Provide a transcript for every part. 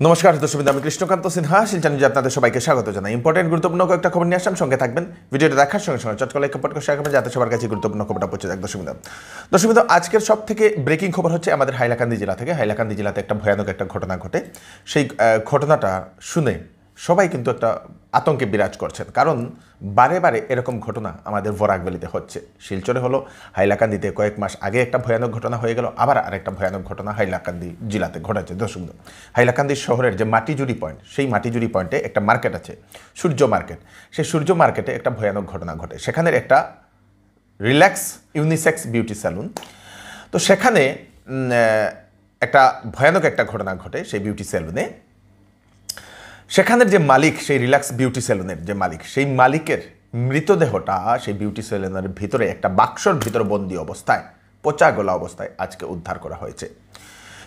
নমস্কার দর্শক, আমি কৃষ্ণকান্ত সিনহা শিলচর নিউজে আপনাদের সবাইকে স্বাগত জানাই। ইম্পর্টেন্ট গুরুত্বপূর্ণ কয়েকটা খবর নিয়ে আসলাম, সঙ্গে থাকবেন। ভিডিওটা দেখার সঙ্গে সঙ্গে চট করে লাইক কমেন্ট করে শেয়ার করবেন, যাতে সবার কাছে গুরুত্বপূর্ণ খবরটা পৌঁছে যায়। দর্শক, আজকের সব থেকে ব্রেকিং খবর হচ্ছে আমাদের হাইলাকান্দি জেলা থেকে। হাইলাকান্দি জেলাতে একটা ভয়ানক একটা ঘটনা ঘটে। সেই ঘটনাটা শুনে সবাই কিন্তু একটা আতঙ্কে বিরাজ করছেন, কারণ বারে বারে এরকম ঘটনা আমাদের বরাকভ্যালিতে হচ্ছে। শিলচরে হলো, হাইলাকান্দিতে কয়েক মাস আগে একটা ভয়ানক ঘটনা হয়ে গেল, আবার আরেকটা ভয়ানক ঘটনা হাইলাকান্দি জেলাতে ঘটেছে। দর্শক, হাইলাকান্দি শহরের যে মাটিজুরি পয়েন্ট, সেই মাটিজুরি পয়েন্টে একটা মার্কেট আছে, সূর্য মার্কেট। সেই সূর্য মার্কেটে একটা ভয়ানক ঘটনা ঘটে। সেখানের একটা রিল্যাক্স ইউনিসেক্স বিউটি স্যালুন, তো সেখানে একটা ভয়ানক একটা ঘটনা ঘটে সেই বিউটি স্যালুনে। সেখানের যে মালিক, সেই রিল্যাক্স বিউটি সেলুনের যে মালিক, সেই মালিকের মৃতদেহটা সেই বিউটি সেলুনের ভিতরে একটা বাক্সর ভিতরে বন্দি অবস্থায়, পচা গলা অবস্থায় আজকে উদ্ধার করা হয়েছে।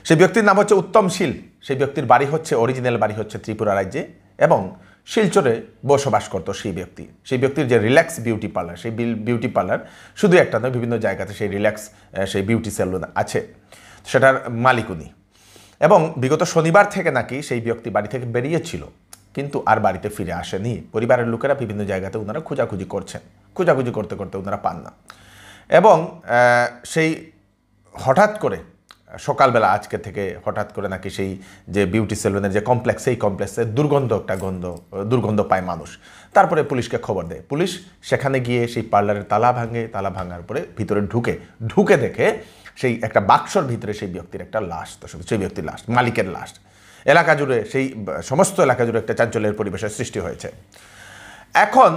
সেই ব্যক্তির নাম হচ্ছে উত্তম শীল। সেই ব্যক্তির বাড়ি হচ্ছে, অরিজিনাল বাড়ি হচ্ছে ত্রিপুরা রাজ্যে, এবং শিলচরে বসবাস করত সেই ব্যক্তি। সেই ব্যক্তির যে রিল্যাক্স বিউটি পার্লার, সেই বিউটি পার্লার শুধু একটা নয়, বিভিন্ন জায়গাতে সেই রিল্যাক্স সেই বিউটি সেলুন আছে, সেটার মালিক উনি। এবং বিগত শনিবার থেকে নাকি সেই ব্যক্তি বাড়ি থেকে বেরিয়েছিল, কিন্তু আর বাড়িতে ফিরে আসেনি। পরিবারের লোকেরা বিভিন্ন জায়গাতে ওনারা খোঁজাখুঁজি করছেন, খোঁজাখুঁজি করতে করতে ওনারা পান না। এবং সেই হঠাৎ করে সকালবেলা আজকে থেকে হঠাৎ করে নাকি সেই যে বিউটি সেলুনের যে কমপ্লেক্স, সেই কমপ্লেক্সে দুর্গন্ধ পায় মানুষ। তারপরে পুলিশকে খবর দেয়। পুলিশ সেখানে গিয়ে সেই পার্লারের তালা ভাঙে। তালা ভাঙার পরে ভিতরে ঢুকে দেখে সেই একটা বাক্সর ভিতরে সেই ব্যক্তির একটা লাশ, সেই ব্যক্তির লাশ, মালিকের লাশ। এলাকা জুড়ে, সেই সমস্ত এলাকা জুড়ে একটা চাঞ্চল্যের পরিবেশের সৃষ্টি হয়েছে। এখন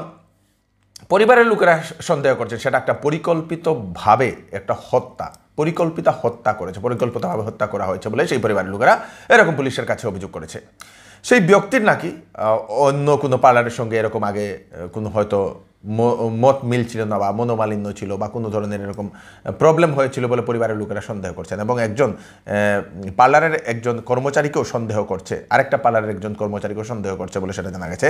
পরিবারের লোকেরা সন্দেহ করছেন সেটা একটা পরিকল্পিতভাবে একটা হত্যা, পরিকল্পিতভাবে হত্যা করা হয়েছে বলে সেই পরিবারের লোকেরা এরকম পুলিশের কাছে অভিযোগ করেছে। সেই ব্যক্তির নাকি অন্য কোনো পার্লারের সঙ্গে এরকম আগে কোনো হয়তো মত মিল ছিল না, বা মনোমালিন্য ছিল, বা কোনো ধরনের এরকম প্রবলেম হয়েছিল বলে পরিবারের লোকেরা সন্দেহ করছেন। এবং একজন পার্লারের একজন কর্মচারীকেও সন্দেহ করছে, আরেকটা পার্লারের একজন কর্মচারীকেও সন্দেহ করছে বলে সেটা জানা গেছে।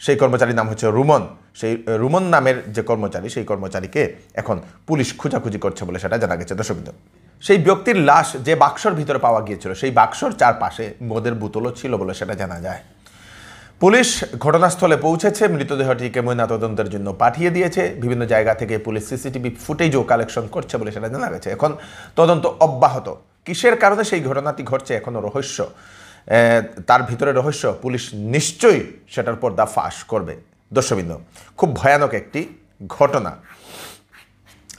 সেই কর্মচারীর নাম হচ্ছে রুমন। সেই রুমন নামের যে কর্মচারী, সেই কর্মচারীকে এখন পুলিশ খোঁজাখুঁজি করছে বলে সেটা জানা গেছে। দর্শক, সেই ব্যক্তির লাশ যে বাক্সর ভিতরে পাওয়া গিয়েছিল, সেই বাক্সর চারপাশে মদের বোতলও ছিল বলে সেটা জানা যায়। পুলিশ ঘটনাস্থলে পৌঁছেছে, মৃতদেহটিকে ময়নাতদন্তের জন্য পাঠিয়ে দিয়েছে। বিভিন্ন জায়গা থেকে পুলিশ সিসিটিভি ফুটেজও কালেকশন করছে বলে সেটা জানা গেছে। এখন তদন্ত অব্যাহত। কিসের কারণে সেই ঘটনাটি ঘটছে এখনও রহস্য, তার ভিতরে রহস্য। পুলিশ নিশ্চয়ই সেটার পর্দা ফাঁস করবে। দর্শকবৃন্দ, খুব ভয়ানক একটি ঘটনা।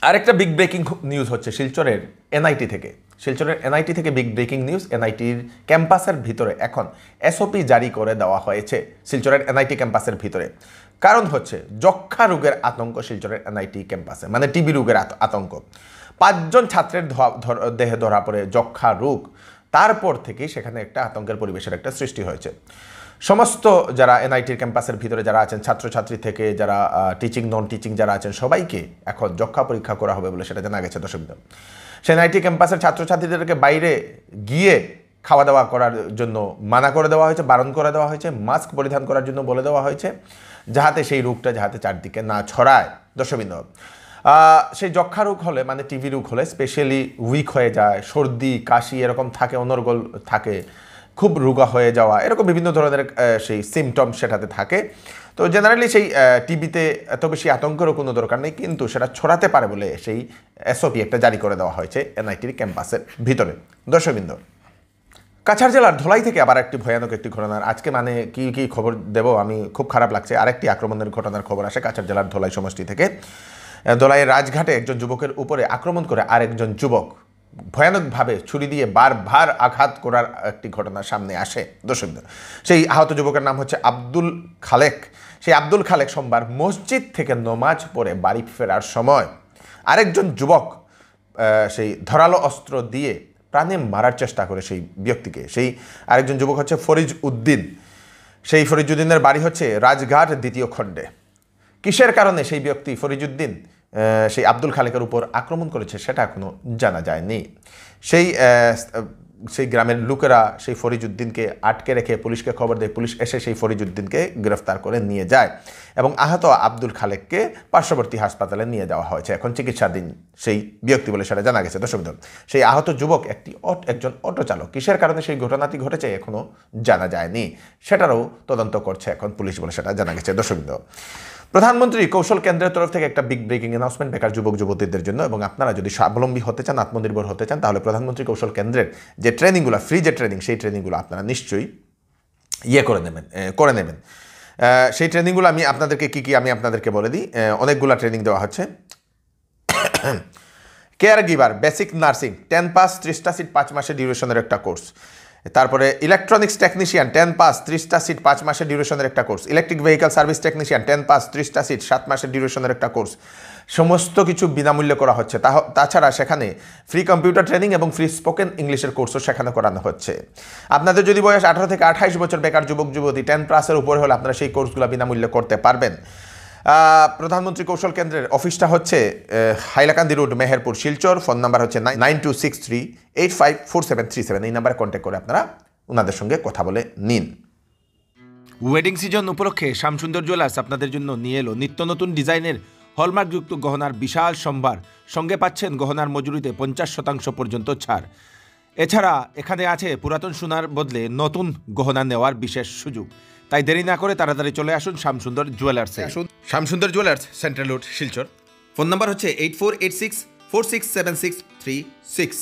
আরেকটা বিগ ব্রেকিং নিউজ হচ্ছে শিলচরের এনআইটি থেকে বিগ ব্রেকিং নিউজ। এনআইটির ক্যাম্পাসের ভিতরে এখন এসওপি জারি করে দেওয়া হয়েছে শিলচরের এনআইটি ক্যাম্পাসের ভিতরে। কারণ হচ্ছে যক্ষা রোগের আতঙ্ক শিলচরের এনআইটি ক্যাম্পাসে, মানে টিবি রোগের আতঙ্ক। 5 জন ছাত্রের দেহে ধরা পড়ে যক্ষা রোগ। তারপর থেকেই সেখানে একটা আতঙ্কের পরিবেশের একটা সৃষ্টি হয়েছে। সমস্ত যারা এনআইটির ক্যাম্পাসের ভিতরে যারা আছেন, ছাত্রছাত্রী থেকে যারা টিচিং নন টিচিং যারা আছেন, সবাইকে এখন যক্ষা পরীক্ষা করা হবে বলে সেটা জানা গেছে। দর্শক, সে এনআইটি ক্যাম্পাসের ছাত্রছাত্রীদেরকে বাইরে গিয়ে খাওয়া দাওয়া করার জন্য মানা করে দেওয়া হয়েছে, বারণ করে দেওয়া হয়েছে। মাস্ক পরিধান করার জন্য বলে দেওয়া হয়েছে, যাহাতে সেই রোগটা চারদিকে না ছড়ায়। দর্শকবৃন্দ, সেই যক্ষা রোগ হলে, মানে টিবি রোগ হলে স্পেশালি উইক হয়ে যায়, সর্দি কাশি এরকম থাকে, অনর্গল থাকে, খুব রোগা হয়ে যাওয়া, এরকম বিভিন্ন ধরনের সেই সিমটম সেটাতে থাকে। তো জেনারেলি সেই টিবিতে এত বেশি আতঙ্কেরও কোনো দরকার নেই, কিন্তু সেটা ছড়াতে পারে বলে সেই এসওপি একটা জারি করে দেওয়া হয়েছে এনআইটির ক্যাম্পাসের ভিতরে। দর্শকবৃন্দ, কাছাড় জেলার ধলাই থেকে আবার একটি ভয়ানক একটি ঘটনার আজকে মানে কি খবর দেব, আমি খুব খারাপ লাগছে। আরেকটি আক্রমণের ঘটনার খবর আসে কাছাড় জেলার ধলাই সমষ্টি থেকে। ধলাইয়ের রাজঘাটে একজন যুবকের উপরে আক্রমণ করে আরেকজন যুবক ভয়ানকভাবে ছুরি দিয়ে বারবার আঘাত করার একটি ঘটনা সামনে আসে। দর্শক, সেই আহত যুবকের নাম হচ্ছে আব্দুল খালেক। সেই আব্দুল খালেক সোমবার মসজিদ থেকে নমাজ পড়ে বাড়ি ফেরার সময় আরেকজন যুবক সেই ধারালো অস্ত্র দিয়ে প্রাণে মারার চেষ্টা করে সেই ব্যক্তিকে। সেই আরেকজন যুবক হচ্ছে ফরিজ উদ্দিন। সেই ফরিজ উদ্দিনের বাড়ি হচ্ছে রাজঘাট 2য় খণ্ডে। কিসের কারণে সেই ব্যক্তি ফরিজ উদ্দিন সেই আব্দুল খালেকের উপর আক্রমণ করেছে সেটা এখনও জানা যায়নি। সেই সেই গ্রামের লোকেরা সেই ফরিজউদ্দিনকে আটকে রেখে পুলিশকে খবর দেয়, পুলিশ এসে সেই ফরিজউদ্দিনকে গ্রেফতার করে নিয়ে যায় এবং আহত আব্দুল খালেককে পার্শ্ববর্তী হাসপাতালে নিয়ে যাওয়া হয়েছে। এখন চিকিৎসাধীন সেই ব্যক্তি বলে সেটা জানা গেছে। দর্শক, সেই আহত যুবক একজন অটো চালক। কিসের কারণে সেই ঘটনাটি ঘটেছে এখনও জানা যায়নি, সেটারও তদন্ত করছে এখন পুলিশ বলে সেটা জানা গেছে। দর্শক, প্রধানমন্ত্রী কৌশল কেন্দ্রের তরফ থেকে একটা বিগ ব্রেকিং অ্যানাউন্সমেন্ট বেকার যুবক যুবতীদের জন্য, এবং আপনারা যদি স্বাবলম্বী হতে চান, আত্মনির্ভর হতে চান, তাহলে প্রধানমন্ত্রী কৌশল কেন্দ্রের যে ট্রেনিংগুলো, ফ্রি যে ট্রেনিং, সেই ট্রেনিংগুলো আপনারা নিশ্চয়ই করে নেবেন। সেই ট্রেনিংগুলো আমি আপনাদেরকে আমি আপনাদেরকে বলে দিই। অনেকগুলো ট্রেনিং দেওয়া হচ্ছে। Caregiver basic nursing 10 pass 30টা সিট 5 মাসের ডিউরেশনের একটা কোর্স। তারপরে ইলেকট্রনিক্স টেকনিশিয়ান 10 পাস 30টা সিট 5 মাসের ডিউরেশনের একটা course. Electric vehicle service technician 10 pass 30টা সিট 7 মাসের ডিউরেশনের একটা কোর্স। সমস্ত কিছু বিনামূল্যে করা হচ্ছে। তাছাড়া সেখানে ফ্রি কম্পিউটার ট্রেনিং এবং ফ্রি স্পোকেন ইংলিশের কোর্সও সেখানে করানো হচ্ছে। আপনাদের যদি বয়স 18 থেকে 28 বছর, বেকার যুবক যুবতী 10 প্লাসের উপরে হলে আপনারা সেই কোর্সগুলো বিনামূল্যে করতে পারবেন। প্রধানমন্ত্রী কৌশল কেন্দ্রের অফিসটা হচ্ছে Hailakandi road, Meherpur, Silchar. Phone number হচ্ছে 9263854737। এই নাম্বারে কন্ট্যাক্ট করে আপনারা ওনাদের সঙ্গে কথা বলে নিন। ওয়েডিং সিজন উপলক্ষে শ্যামসুন্দর জুয়েলার্স আপনাদের জন্য নিয়ে এলো নিত্য নতুন ডিজাইনের হলমার্কযুক্ত গহনার বিশাল সম্ভার। সঙ্গে পাচ্ছেন গহনার মজুরিতে 50% পর্যন্ত ছাড়। এছাড়া এখানে আছে পুরাতন সোনার বদলে নতুন গহনা নেওয়ার বিশেষ সুযোগ। তাই দেরি না করে তাড়াতাড়ি চলে আসুন শ্যামসুন্দর জুয়েলার্সে। Shyamsundar jewellers, central road, Silchar. Phone number হচ্ছে 8486467636।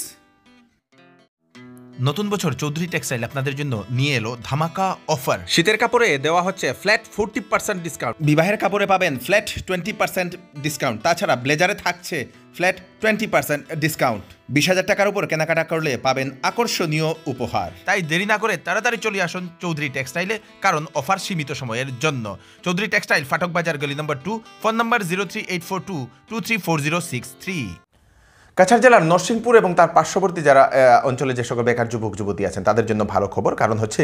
নতুন বছর চৌধুরী টেক্সটাইল আপনাদের জন্য নিয়ে এলো ধামাকা অফার। শীতের কাপড়ে দেওয়া হচ্ছে ফ্ল্যাট 40% ডিসকাউন্ট। বিবাহের কাপড়ে পাবেন ফ্ল্যাট 20% ডিসকাউন্ট। তাছাড়া ব্লেজারে থাকছে ফ্ল্যাট 20% ডিসকাউন্ট। 20,000 টাকার উপর কেনাকাটা করলে পাবেন আকর্ষণীয় উপহার। তাই দেরি না করে তাড়াতাড়ি চলে আসুন চৌধুরী টেক্সটাইলে, কারণ অফার সীমিত সময়ের জন্য। চৌধুরী টেক্সটাইল, ফাটক বাজার, গলি নম্বর 2। ফোন নম্বর 038422340063। কাছাড় জেলার নরসিংপুর এবং তার পার্শ্ববর্তী যারা অঞ্চলে যে সকল বেকার যুবক যুবতী আছেন তাদের জন্য ভালো খবর। কারণ হচ্ছে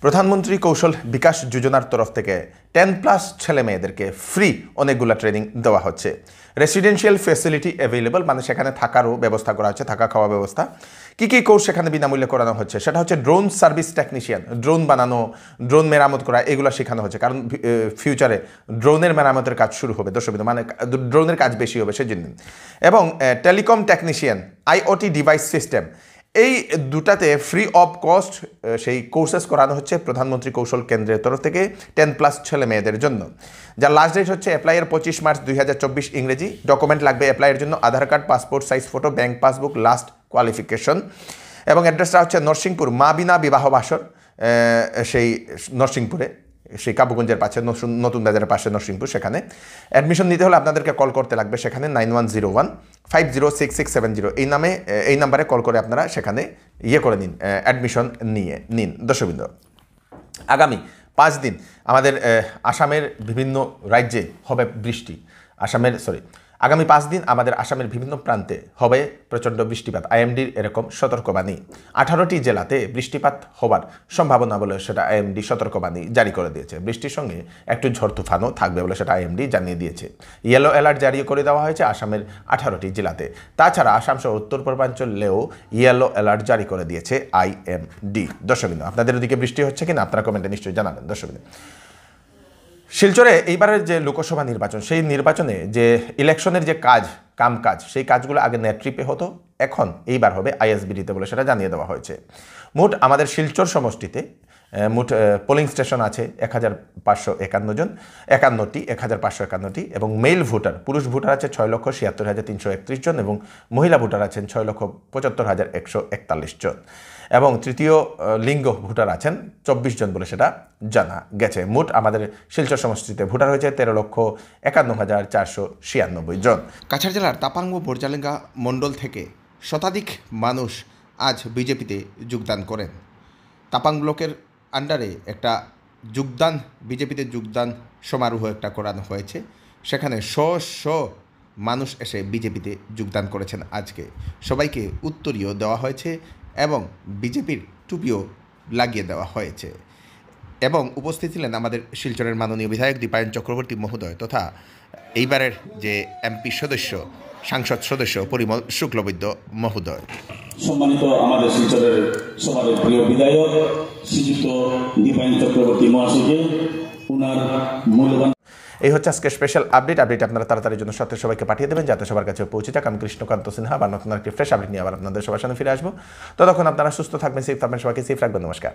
প্রধানমন্ত্রী কৌশল বিকাশ যোজনার তরফ থেকে 10+ ছেলে মেয়েদেরকে ফ্রি অনেকগুলো ট্রেনিং দেওয়া হচ্ছে। রেসিডেন্সিয়াল ফ্যাসিলিটি অ্যাভেলেবল, মানে সেখানে থাকারও ব্যবস্থা করা হচ্ছে, থাকা খাওয়া ব্যবস্থা। কী কোর্স সেখানে বিনামূল্যে করানো হচ্ছে সেটা হচ্ছে ড্রোন সার্ভিস টেকনিশিয়ান, ড্রোন বানানো, ড্রোন মেরামত করা, এগুলো শেখানো হচ্ছে। কারণ ফিউচারে ড্রোনের মেরামতের কাজ শুরু হবে, মানে ড্রোনের কাজ বেশি হবে সেজন্য। এবং telecom technician, IoT device system, এই দুটাতে ফ্রি অফ কস্ট সেই কোর্সেস করানো হচ্ছে প্রধানমন্ত্রী কৌশল কেন্দ্রের তরফ থেকে 10+ ছেলে মেয়েদের জন্য। যার লাস্ট ডেট হচ্ছে অ্যাপ্লাইয়ের 25 মার্চ 2024 ইংরেজি। ডকুমেন্ট লাগবে অ্যাপ্লাইয়ের জন্য Aadhaar card, passport size photo, bank passbook, last qualification. এবং অ্যাড্রেসটা হচ্ছে নরসিংপুর মা বিনা বিবাহ বাসর, সেই নরসিংপুরে, সেই কাবুগঞ্জের পাশে, নতুন বাজারের পাশে নরসিংপুর। সেখানে অ্যাডমিশন নিতে হলে আপনাদেরকে কল করতে লাগবে সেখানে 9101506670। এই নাম্বারে কল করে আপনারা সেখানে করে নিন, অ্যাডমিশন নিন। দর্শকবৃন্দ, আগামী 5 দিন আমাদের আসামের বিভিন্ন রাজ্যে হবে বৃষ্টি। আগামী 5 দিন আমাদের আসামের বিভিন্ন প্রান্তে হবে প্রচণ্ড বৃষ্টিপাত। আইএমডির এরকম সতর্কবাণী। 18টি জেলাতে বৃষ্টিপাত হবার সম্ভাবনা বলে সেটা আইএমডি সতর্কবাণী জারি করে দিয়েছে। বৃষ্টির সঙ্গে একটু ঝড় তুফানও থাকবে বলে সেটা আইএমডি জানিয়ে দিয়েছে। ইয়েলো অ্যালার্ট জারি করে দেওয়া হয়েছে আসামের 18টি জেলাতে। তাছাড়া আসাম সহ উত্তর পূর্বাঞ্চলেও ইয়েলো অ্যালার্ট জারি করে দিয়েছে আইএমডি। দর্শকবৃন্দ, আপনাদের ওদিকে বৃষ্টি হচ্ছে কিনা আপনারা কমেন্টে নিশ্চয়ই জানাবেন। দর্শকবৃন্দ, শিলচরে এইবারের যে লোকসভা নির্বাচন, সেই নির্বাচনে যে ইলেকশনের যে কাজ সেই কাজগুলো আগে নেট্রিপে হতো, এখন এইবার হবে আইএসবিডিতে বলে সেটা জানিয়ে দেওয়া হয়েছে। মোট আমাদের শিলচর সমষ্টিতে মোট পোলিং স্টেশন আছে 1551টি এবং মেল ভোটার, পুরুষ ভোটার আছে 6,76,331 জন এবং মহিলা ভোটার আছেন 6,75,141 জন এবং তৃতীয় লিঙ্গ ভোটার আছেন 24 জন বলে সেটা জানা গেছে। মোট আমাদের শিলচর সমষ্টিতে ভোটার হয়েছে 13,51,496 জন। কাছাড় জেলার তাপাং ও বোরজালেঙ্গা মণ্ডল থেকে শতাধিক মানুষ আজ বিজেপিতে যোগদান করেন। তাপাং ব্লকের আন্ডারে একটা বিজেপিতে যোগদান সমারোহ একটা করানো হয়েছে। সেখানে শ মানুষ এসে বিজেপিতে যোগদান করেছেন আজকে। সবাইকে উত্তরীয় দেওয়া হয়েছে এবং বিজেপির টুপিও লাগিয়ে দেওয়া হয়েছে। এবং উপস্থিত ছিলেন আমাদের শিলচরের মাননীয় বিধায়ক দীপায়ন চক্রবর্তী মহোদয় তথা এইবারের যে এমপি সদস্য সাংসদ সদস্য পরিমল শুক্লবৈদ্য মহোদয়। সম্মানিত আমাদের শিলচরের সবার প্রিয় বিধায়ক শ্রীযুক্ত দীপায়ন চক্রবর্তী মহাশয়কে ওনার মূল্যবান এই হচ্ছে আজকে স্পেশাল আপডেট আপনারা তাড়াতাড়ির জন্য সাথে সবাইকে পাঠিয়ে দেবেন যাতে সবার কাছে পৌঁছে যাক। আমি কৃষ্ণকান্ত সিনহা আবার নতুন একটি ফ্রেশ আপডেট নিয়ে আবার আপনাদের সবার সামনে ফিরে আসবো। ততক্ষণ আপনারা সুস্থ থাকবেন, সেফ থাকবেন, সবাইকে সেফ রাখবেন। নমস্কার।